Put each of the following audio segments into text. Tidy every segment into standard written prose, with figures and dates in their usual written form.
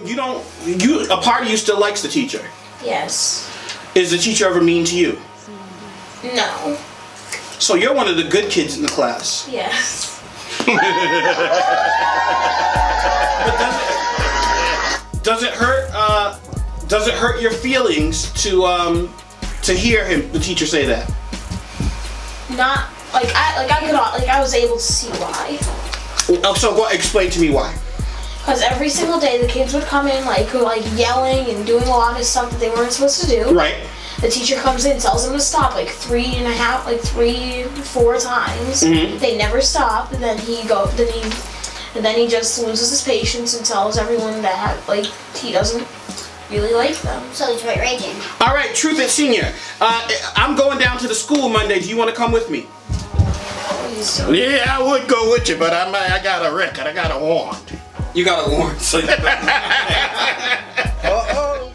A part of you still likes the teacher. Yes. Is the teacher ever mean to you? No. So you're one of the good kids in the class. Yes. But does it hurt? Does it hurt your feelings to hear the teacher say that? Not I was able to see why. Oh, so explain to me why. Because every single day the kids would come in like yelling and doing a lot of stuff that they weren't supposed to do. Right. The teacher comes in, tells them to stop 3, 4 times. Mm-hmm. They never stop, and then he just loses his patience and tells everyone that he doesn't really like them. So he's raging. All right, Truthit Senior. I'm going down to the school Monday. Do you want to come with me? Yeah, I would go with you, but I got a record. I got a warrant. You got a warrant, so Uh-oh.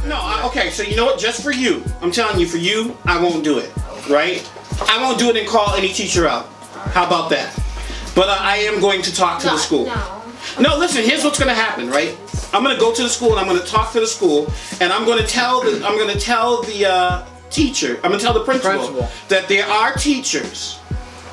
No, okay, so you know what? Just for you, I'm telling you, for you, I won't do it, right? I won't do it and call any teacher out. How about that? But I am going to talk to the school. No, listen, here's what's going to happen, right? I'm going to go to the school and I'm going to talk to the school and I'm going to tell the teacher, I'm going to tell the principal that there are teachers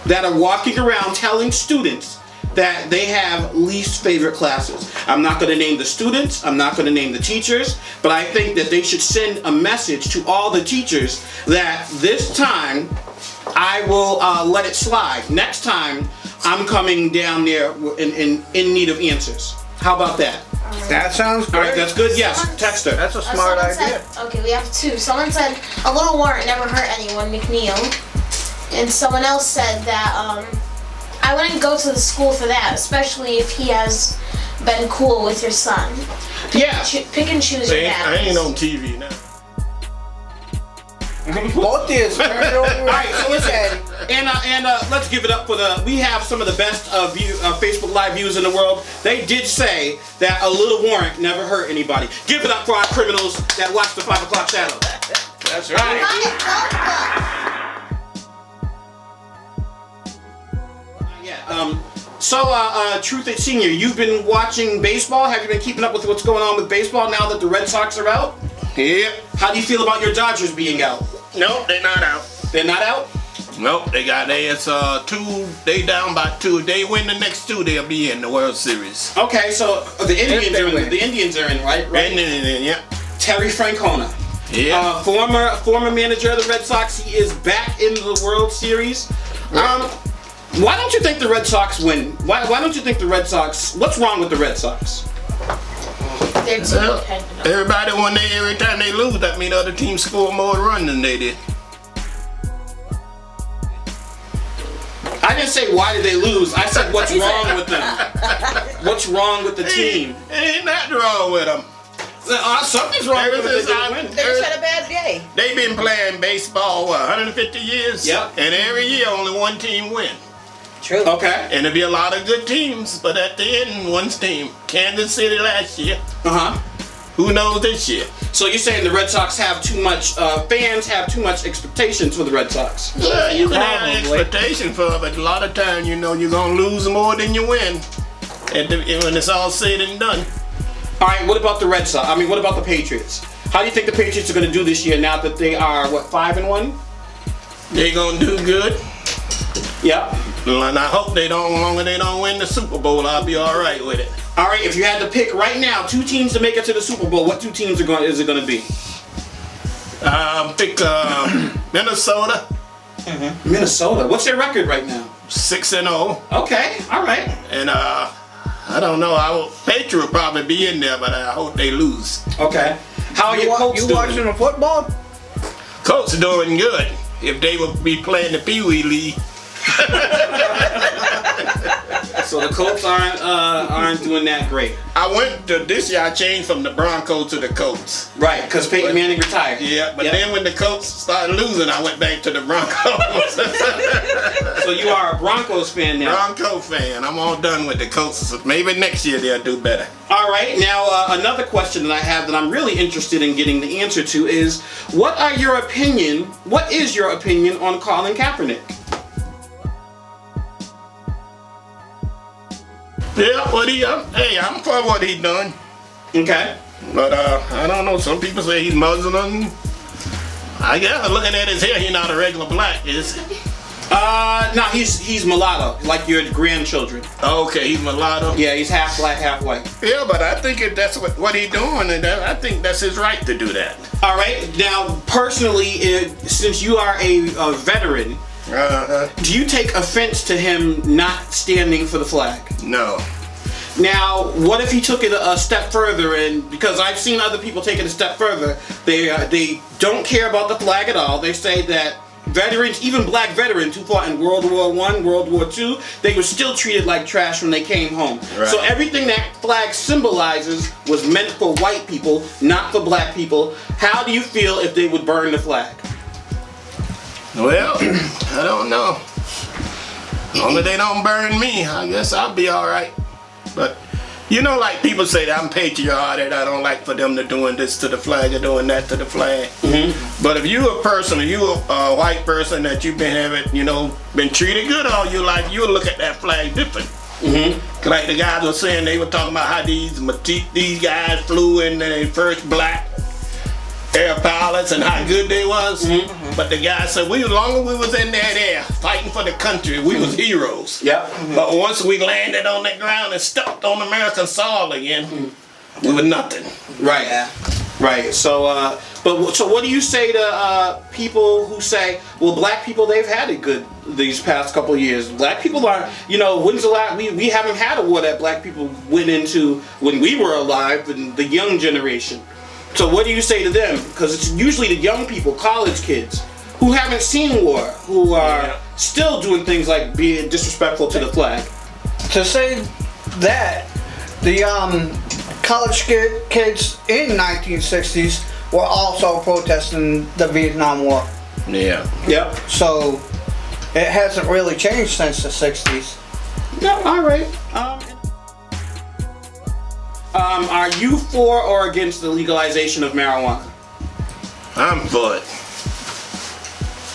that are walking around telling students that they have least favorite classes. I'm not going to name the students, I'm not going to name the teachers, but I think that they should send a message to all the teachers that this time I will let it slide. Next time I'm coming down there in need of answers. How about that? That sounds great. All right, that's good. Yes, text her. That's a smart idea. Okay, we have 2. Someone said a little warrant never hurt anyone, McNeil. And someone else said that I wouldn't go to the school for that, especially if he has been cool with your son. Yeah. Pick and choose your battles. I ain't on TV now. Both this. Turn it over. All right, so listen, and let's give it up for we have some of the best Facebook Live views in the world. They did say that a little warrant never hurt anybody. Give it up for our criminals that watch the 5 o'clock shadow. That's right. Truthit Senior, you've been watching baseball. Have you been keeping up with what's going on with baseball now that the Red Sox are out? Yep. How do you feel about your Dodgers being out? Nope, they're not out. They're not out? Nope, they down by 2. They win the next 2, they'll be in the World Series. Okay, so the Indians are in, right? Yeah. Terry Francona. Yeah. Former manager of the Red Sox. He is back in the World Series. Why don't you think the Red Sox win? Why don't you think the Red Sox? What's wrong with the Red Sox? They're too dependent. Every time they lose, that means the other team score more runs than they did. I didn't say why did they lose. I said what's wrong with them. What's wrong with the team? Ain't nothing wrong with them. Something's wrong with them. They just had a bad day. They've been playing baseball 150 years. Yep. And every year only one team wins. True. Okay. And there'll be a lot of good teams, but at the end, one team. Kansas City last year. Who knows this year? So you're saying the Red Sox have too much, fans have too much expectations for the Red Sox? Yeah, you can have an expectation for it, but a lot of times you know you're going to lose more than you win. And when it's all said and done. All right, what about the Red Sox? I mean, what about the Patriots? How do you think the Patriots are going to do this year now that they are, 5-1? They're going to do good. Yeah. And I hope as long as they don't win the Super Bowl, I'll be all right with it. All right, if you had to pick right now 2 teams to make it to the Super Bowl, what 2 teams is it going to be? Pick Minnesota. Minnesota. What's their record right now? 6-0. Okay, all right. And I don't know. Patriots will probably be in there, but I hope they lose. Okay. How are your Colts doing? You watching the football? Colts doing good. If they would be playing the Pee Wee League. So the Colts aren't doing that great. I went to this year. I changed from the Broncos to the Colts. Right, because Peyton Manning retired. Yeah, but then when the Colts started losing, I went back to the Broncos. So you are a Broncos fan now. Bronco fan. I'm all done with the Colts. Maybe next year they'll do better. All right. Now another question that I have that I'm really interested in getting the answer to is, what is your opinion on Colin Kaepernick? Yeah, hey, I'm for what he done. Okay. But I don't know. Some people say he's Muslim. I guess looking at his hair, he's not a regular black, is he? No, he's mulatto, like your grandchildren. Okay, he's mulatto. Yeah, he's half black, half white. Yeah, but I think if that's what he's doing, and I think that's his right to do that. All right. Now, personally, since you are a veteran, do you take offense to him not standing for the flag? No. Now, what if he took it a step further? And because I've seen other people take it a step further, they don't care about the flag at all. They say that veterans, even black veterans who fought in World War I, World War II, they were still treated like trash when they came home. Right. So everything that flag symbolizes was meant for white people, not for black people. How do you feel if they would burn the flag? Well, I don't know. As long as they don't burn me, I guess I'll be all right. But you know, like people say that I'm patriotic, I don't like for them to doing this to the flag or doing that to the flag. Mm-hmm. But if you a person, if you a white person that you've been having, been treated good all your life, you'll look at that flag different. Mm-hmm. Like the guys were saying, they were talking about how these guys flew in their first black air pilots and how good they was. Mm-hmm. But the guy said, as long as we was in that air fighting for the country, we was heroes. Yep. Mm-hmm. But once we landed on the ground and stepped on American soil again, we were nothing. Right. Yeah. Right. So, so what do you say to people who say, well, black people, they've had it good these past couple of years. Black people aren't, when's the last, we haven't had a war that black people went into when we were alive, in the young generation. So what do you say to them? Because it's usually the young people, college kids, who haven't seen war, who are still doing things like being disrespectful to the flag. To say that, the college kids in 1960s were also protesting the Vietnam War. Yeah. Yep. So it hasn't really changed since the 60s. No, all right. Are you for or against the legalization of marijuana? I'm for it.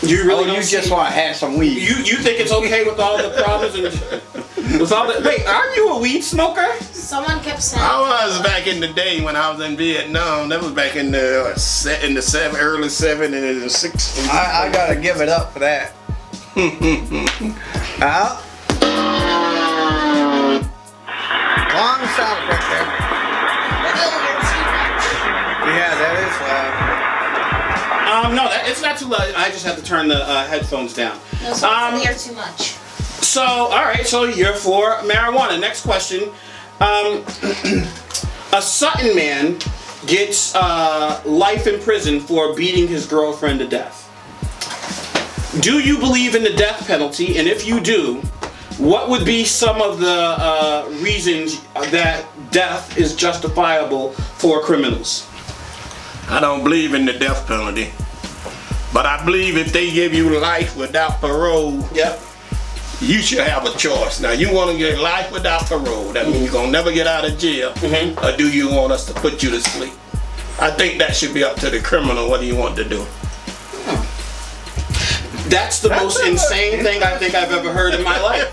You really you just want to have some weed. You think it's okay with all the problems and with all the? Wait, are you a weed smoker? Someone kept saying. I was back in the day when I was in Vietnam. That was back in the early '70s and the '60s. I gotta give it up for that. Long sound right there. Yeah, that is loud. No, it's not too loud. I just have to turn the headphones down. No, so you're too much. So, all right. So you're for marijuana. Next question. A Sutton man gets life in prison for beating his girlfriend to death. Do you believe in the death penalty? And if you do, what would be some of the reasons that death is justifiable for criminals? I don't believe in the death penalty, but I believe if they give you life without parole, Yep. you should have a choice. Now, you want to get life without parole. That means you're going to never get out of jail. Mm-hmm. Or do you want us to put you to sleep? I think that should be up to the criminal what you want to do. That's the most insane thing I think I've ever heard in my life.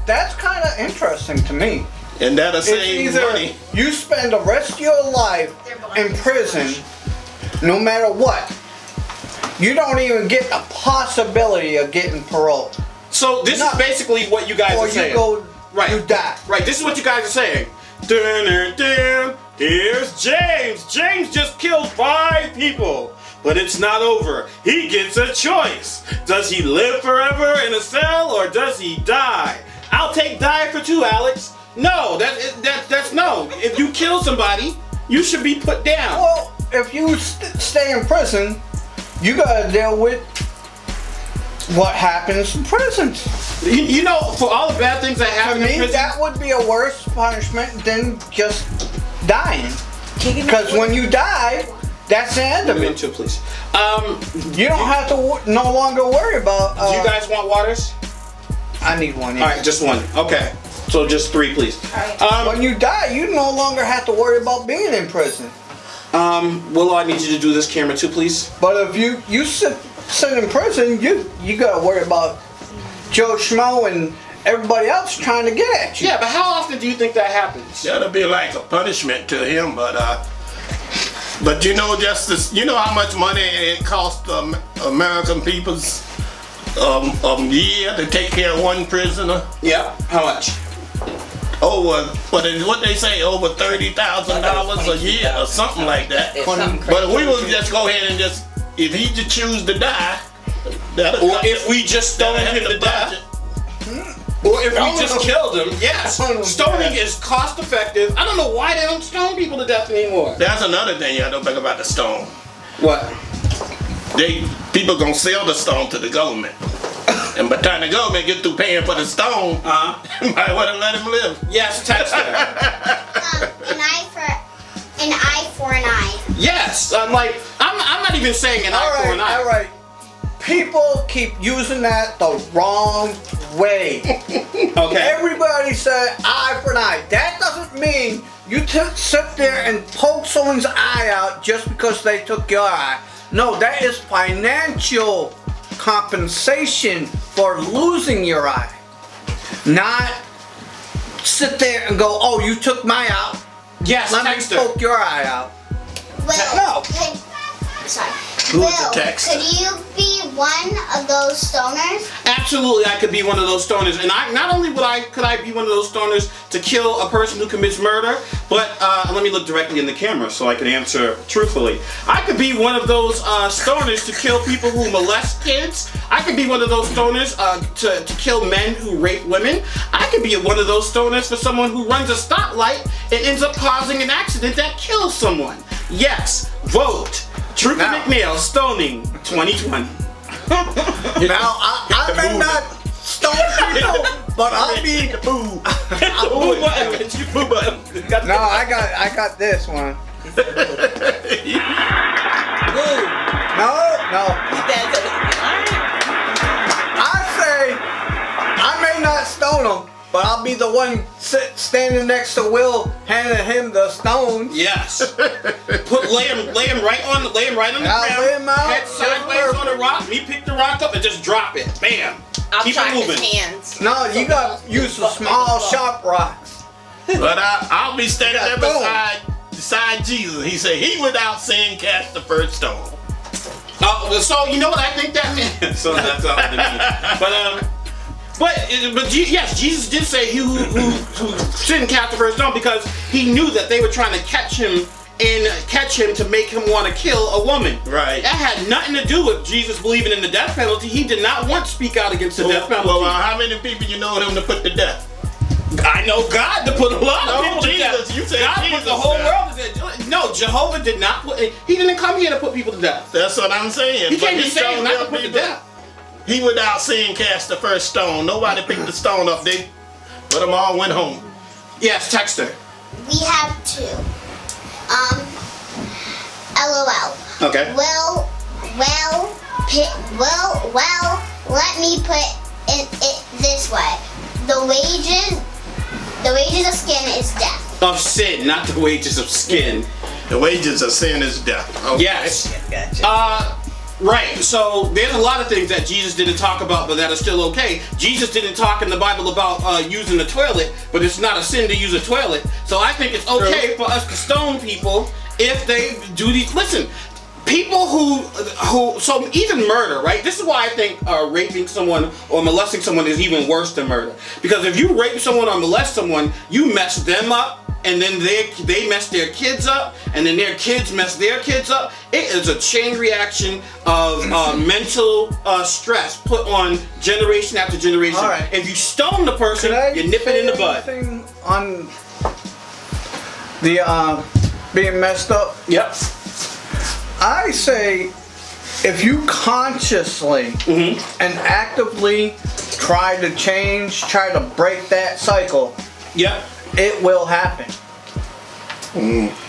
That's kind of interesting to me. And that'll It's save either money. you spend the rest of your life in prison, no matter what. You don't even get the possibility of getting parole. So this is basically what you guys Or are saying. you die. Right, this is what you guys are saying. Dun, dun, dun. Here's James. James just killed 5 people. But it's not over. He gets a choice. Does he live forever in a cell or does he die? I'll take die for 2, Alex. No, that's no. If you kill somebody, you should be put down. Well, if you stay in prison, you gotta deal with what happens in prisons. You know, for all the bad things that happen To in me, prison. that would be a worse punishment than just dying. Because when you die, that's the end of it. Too, please. You don't have to no longer worry about. Do you guys want waters? I need one. Yeah. All right, just one. Okay, so just 3, please. When you die, you no longer have to worry about being in prison. Willow, I need you to do this camera too, please. But if you sit in prison, you gotta worry about Joe Schmo and everybody else trying to get at you. Yeah, but how often do you think that happens? That'll be like a punishment to him, but you know, Justice, you know how much money it costs American people's year to take care of one prisoner? Yeah. How much? Over what they say, over $30,000 a year or something like that. It's something But if we crazy. would just go ahead and just, if he just choose to die, that'll Or cut if we just stoned that'll him hit to the death. budget. Or if we just killed him, yes. Oh, Stoning yeah. is cost effective. I don't know why they don't stone people to death anymore. That's another thing you don't think about the stone. What? People gonna sell the stone to the government. And by the time the government get through paying for the stone, you might want to let him live. Yes, Texter. An eye for an eye. Yes. I'm not even saying an eye for an eye. All right. People keep using that the wrong way. Okay. Everybody said eye for an eye. That doesn't mean you sit there and poke someone's eye out just because they took your eye. No, that is financial compensation for losing your eye. Not sit there and go, oh, you took my eye. Yes, Let me Texter. poke your eye out. Will, No. sorry. Who's Will, the text? could you be one of those stoners? Absolutely, I could be one of those stoners, and not only could I be one of those stoners to kill a person who commits murder, but let me look directly in the camera so I can answer truthfully. I could be one of those stoners to kill people who molest kids. I could be one of those stoners to kill men who rape women. I could be one of those stoners for someone who runs a stoplight and ends up causing an accident that kills someone. Yes, vote. Truthit Now- McNeil, stoning 2020. Now, I may not stone people, but I'll be. Boo button. It's your boo button. No, I got this one. No. I say I may not stone him, but I'll be the one standing next to Will, handing him the stone. Yes. Lay him right on the I'll ground. lay him out. Head sideways on a rock. Me pick the rock up and just drop it. Bam. I'll Keep try it moving. his hands. No, you got to use the small, sharp rocks. But I'll be standing there Yeah, beside Jesus. He said, he without sin cast the first stone. So you know what I think that meant. So that's all it means. But yes, Jesus did say he who shouldn't cast the first stone because he knew that they were trying to catch him to make him want to kill a woman. Right. That had nothing to do with Jesus believing in the death penalty. He did not want to speak out against the death penalty. Well, how many people you know him to put to death? I know God to put a lot of No, people to Jesus, death. you said God put Jesus the whole now. world to death. No, Jehovah did not put. He didn't come here to put people to death. That's what I'm saying. He But came to save, told not to them put to people, death. he without sin cast the first stone. Nobody picked the stone up. But them all went home. Yes, Texter. We have two. LOL. Okay. Well, let me put it this way. The wages of skin is death. Of sin, not the wages of skin. The wages of sin is death. Okay. Yes. Gotcha. Right. So there's a lot of things that Jesus didn't talk about, but that are still okay. Jesus didn't talk in the Bible about using the toilet, but it's not a sin to use a toilet. So I think it's okay for us to stone people if they do these. Listen, people who so even murder, right? This is why I think raping someone or molesting someone is even worse than murder. Because if you rape someone or molest someone, you mess them up. And then they mess their kids up, and then their kids mess their kids up. It is a chain reaction of mental stress put on generation after generation. All right. If you stone the person, Can I you nip it in the bud. say anything on the being messed up? Yep. I say if you consciously and actively try to change, try to break that cycle, Yep. it will happen.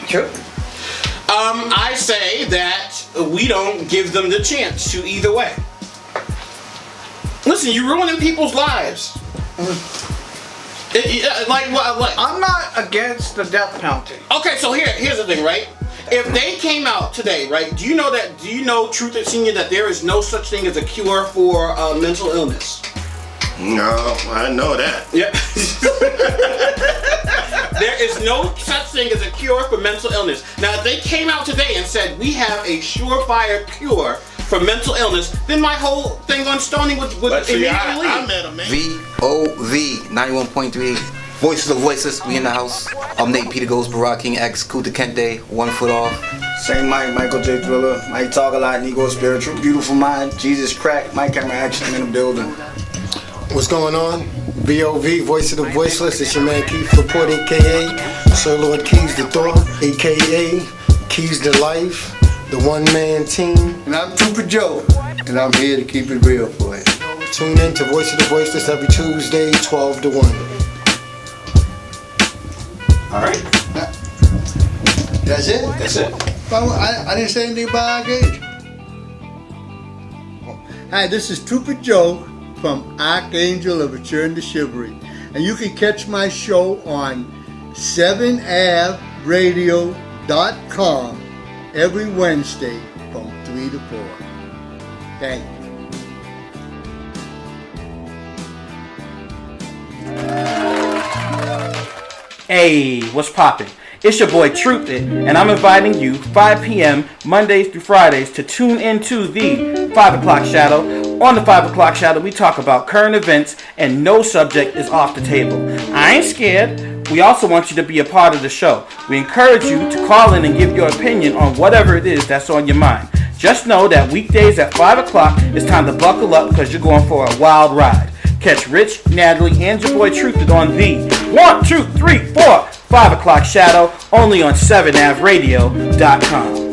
True. I say that we don't give them the chance to either way. Listen, you're ruining people's lives. Like what? I'm not against the death penalty. Okay, so here's the thing, right? if they came out today, right? Do you know Truthit Senior, that there is no such thing as a cure for mental illness? No, I know that. Yeah. There is no such thing as a cure for mental illness. Now, if they came out today and said we have a surefire cure for mental illness, then my whole thing on stoning would immediately leave. I met a man. VOV 91.3. Voices of Voices, we in the house. I'm Nate Peter Ghost, Barack King X, Kuta Kente, 1 foot off. Same Mike, Michael J. Thriller, Mike Talk a Lot, Negro Spiritual, Beautiful Mind, Jesus Crack, Mike Camera Action in the building. What's going on? VOV, Voice of the Voiceless. It's your man Keith Report, aka Sir Lord Keys the Thought, aka Keys to Life, the one-man team. And I'm Trooper Joe, and I'm here to keep it real for you. Tune in to Voice of the Voiceless every Tuesday, 12 to 1. Alright. That's it? That's it. I didn't say anything about our age. Hi, this is Trooper Joe from Archangel of Return to Chivalry. And you can catch my show on 7avradio.com every Wednesday from 3 to 4. Thank you. Hey, what's poppin'? It's your boy Truthit, and I'm inviting you 5 p.m. Mondays through Fridays to tune into the 5 o'clock shadow. On the 5 o'clock shadow, we talk about current events and no subject is off the table. I ain't scared. We also want you to be a part of the show. We encourage you to call in and give your opinion on whatever it is that's on your mind. Just know that weekdays at 5 o'clock, it's time to buckle up because you're going for a wild ride. Catch Rich, Natalie, and your boy Truthit on the 1, 2, 3, 4, 5 o'clock shadow, only on 7avradio.com.